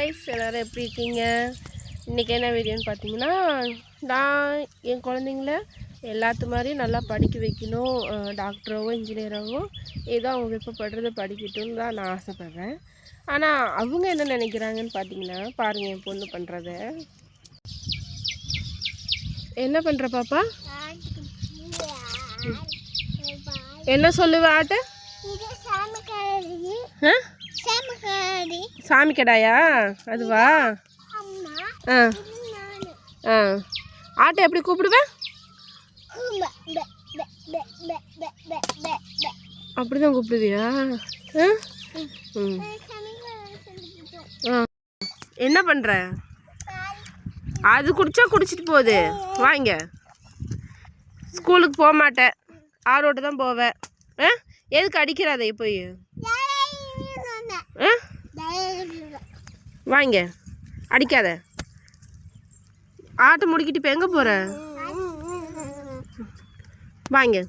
Guys, எல்லோரும் எப்படி இருக்கீங்க? இன்றைக்கி என்ன வீடியோன்னு பார்த்தீங்கன்னா, நான் என் குழந்தைங்கள எல்லாத்து மாதிரியும் நல்லா படிக்க வைக்கணும், டாக்டராகவோ இன்ஜினியராகவோ ஏதோ அவங்க விருப்பப்படுறத படிக்கட்டும்னு தான் நான் ஆசைப்பட்றேன். ஆனால் அவங்க என்ன நினைக்கிறாங்கன்னு பார்த்தீங்கன்னா, பாருங்கள் என் பொண்ணு பண்ணுறத. என்ன பண்ணுற பாப்பா? என்ன சொல்லுவ ஆட்டு? சாமி கடாயா அதுவா? ஆ ஆ ஆட்டை எப்படி கூப்பிடுவேன்? அப்படிதான் கூப்பிடுவியா? என்ன பண்ற? அது குடிச்சா குடிச்சிட்டு போகுது. வாங்க, ஸ்கூலுக்கு போக மாட்டேன், ஆரோட்டு தான் போவேன். எதுக்கு அடிக்கிறாத போய்? வாங்க, அடிக்காத. ஆட்டை முடிக்கிட்டு இப்போ எங்கே போகிற? வாங்க.